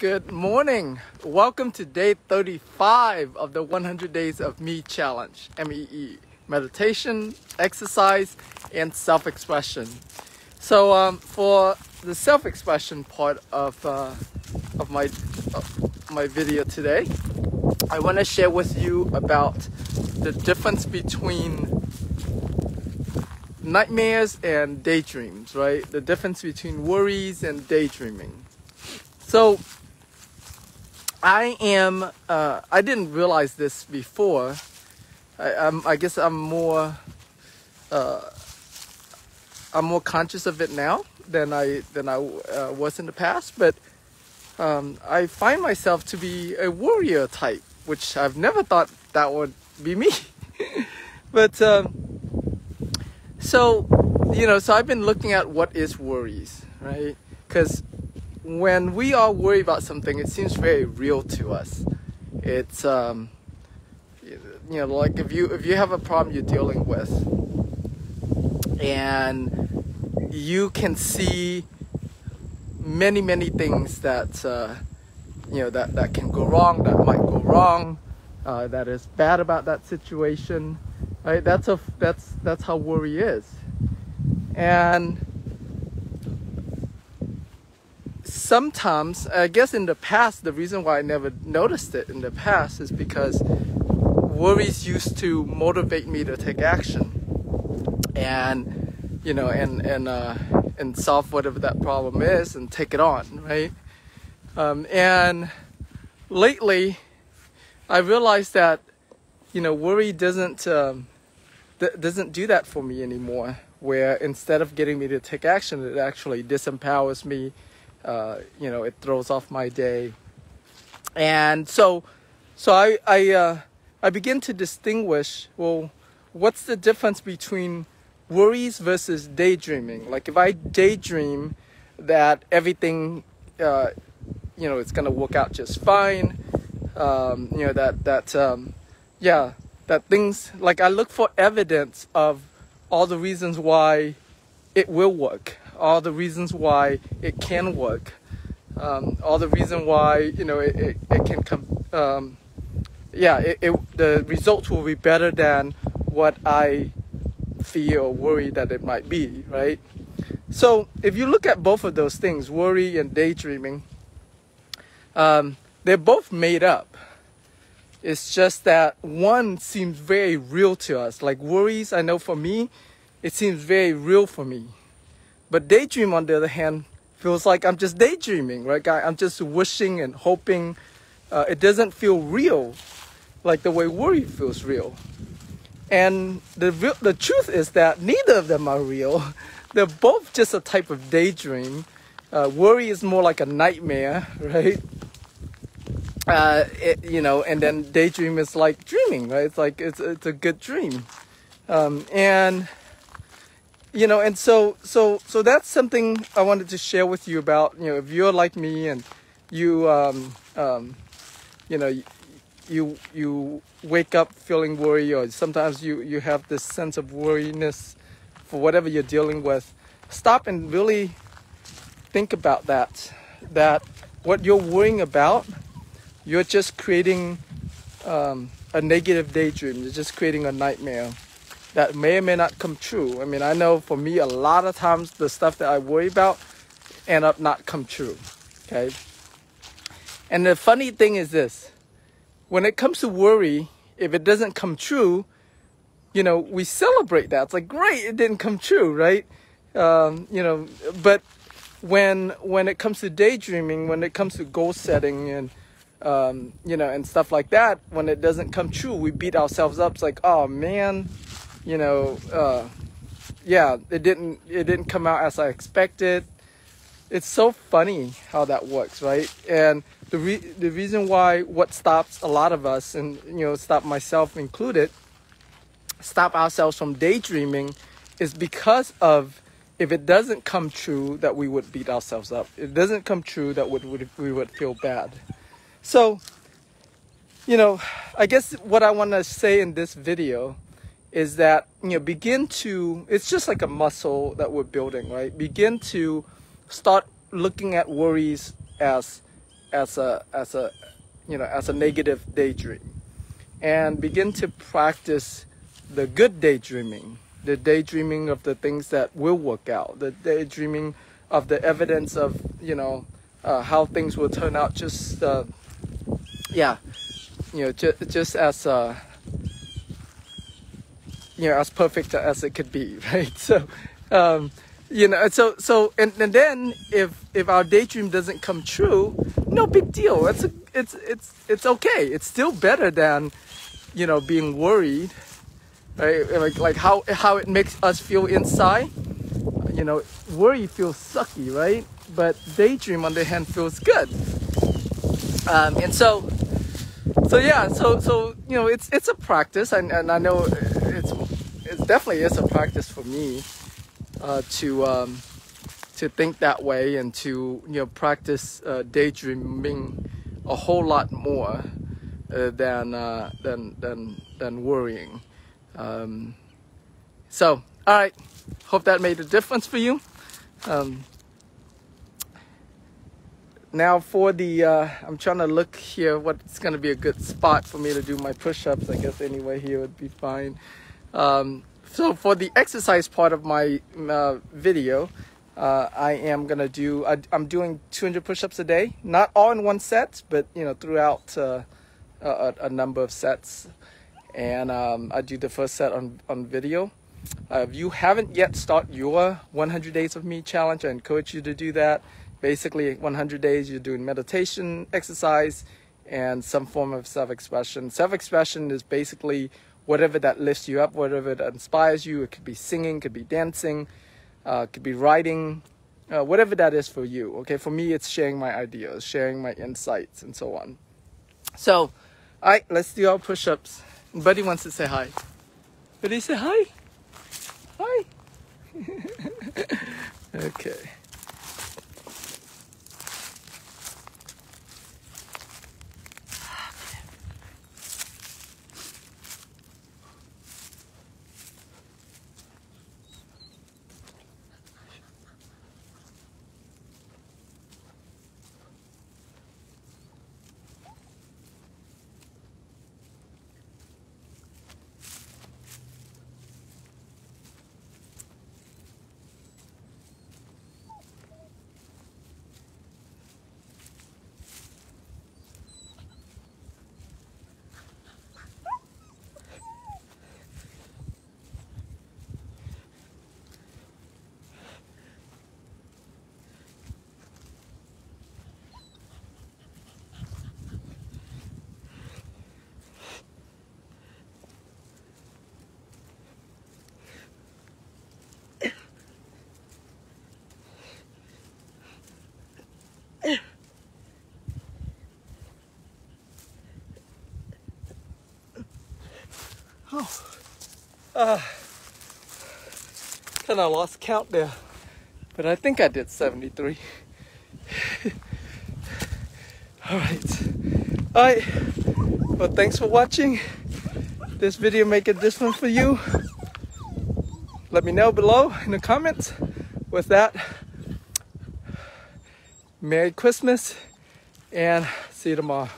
Good morning. Welcome to day 35 of the 100 Days of Me Challenge, MEE. Meditation, exercise, and self-expression. So for the self-expression part of my video today, I want to share with you about the difference between nightmares and daydreams, right? The difference between worries and daydreaming. So I didn't realize this before. I guess I'm more conscious of it now than I was in the past. But I find myself to be a worrier type, which I've never thought that would be me. But so I've been looking at what is worries, right? Because when we are worried about something, it seems very real to us. It's like if you have a problem you're dealing with, and you can see many things that that can go wrong, that might go wrong, that is bad about that situation, right? That's how worry is. And sometimes, I guess in the past, the reason why I never noticed it in the past is because worries used to motivate me to take action and solve whatever that problem is and take it on, right? And lately, I realized that worry doesn't do that for me anymore. Where instead of getting me to take action, it actually disempowers me. It throws off my day. And so I begin to distinguish, well, what's the difference between worries versus daydreaming? Like if I daydream that everything, it's going to work out just fine, that things, like I look for evidence of all the reasons why it will work, all the reasons why it can work, all the reason why it can come. The results will be better than what I fear or worry that it might be, right? So if you look at both of those things, worry and daydreaming, they're both made up. It's just that one seems very real to us. Like worries, I know for me, it seems very real for me. But daydream, on the other hand, feels like I'm just daydreaming, right? I'm just wishing and hoping. It doesn't feel real like the way worry feels real. And the truth is that neither of them are real. They're both just a type of daydream. Worry is more like a nightmare, right? And then daydream is like dreaming, right? It's like it's a good dream, and so that's something I wanted to share with you about. If you're like me and you you wake up feeling worried, or sometimes you have this sense of worriness for whatever you're dealing with, stop and really think about that what you're worrying about, you're just creating a negative daydream. You're just creating a nightmare that may or may not come true. I mean, I know for me, a lot of times the stuff that I worry about end up not come true, okay? And the funny thing is this. When it comes to worry, if it doesn't come true, we celebrate that. It's like, great, it didn't come true, right? But when it comes to daydreaming, when it comes to goal setting and and stuff like that, when it doesn't come true, we beat ourselves up. It's like, oh man, it didn't come out as I expected. It's so funny how that works, right? And the reason why what stops a lot of us, and stop myself included, stop ourselves from daydreaming, is because of, if it doesn't come true, that we would beat ourselves up. If it doesn't come true, that we would feel bad. So, I guess what I want to say in this video is that, it's just like a muscle that we're building, right? Begin to start looking at worries as as a as a negative daydream, and begin to practice the good daydreaming, the daydreaming of the things that will work out, the daydreaming of the evidence of how things will turn out, just just as as perfect as it could be, right? So and then if our daydream doesn't come true, no big deal. It's okay. It's still better than being worried, right? Like how it makes us feel inside. Worry feels sucky, right? But daydream on the hand feels good. And so it's a practice, and I know it definitely is a practice for me to think that way, and to practice daydreaming a whole lot more than worrying. So all right, hope that made a difference for you. Now for the, I'm trying to look here what's going to be a good spot for me to do my push-ups. I guess anyway here would be fine. So for the exercise part of my video, I am going to do, I'm doing 200 push-ups a day. Not all in one set, but throughout a number of sets. And I do the first set on video. If you haven't yet started your 100 Days of Me challenge, I encourage you to do that. Basically, 100 days, you're doing meditation, exercise, and some form of self-expression. Self-expression is basically whatever that lifts you up, whatever that inspires you. It could be singing, could be dancing, could be writing, whatever that is for you. Okay, for me, it's sharing my ideas, sharing my insights, and so on. So, all right, let's do our push-ups. Buddy wants to say hi. Buddy, say hi. Hi. Okay. Kind of lost count there, but I think I did 73. All right. Well, thanks for watching. This video make a difference for you. Let me know below in the comments. With that, Merry Christmas, and see you tomorrow.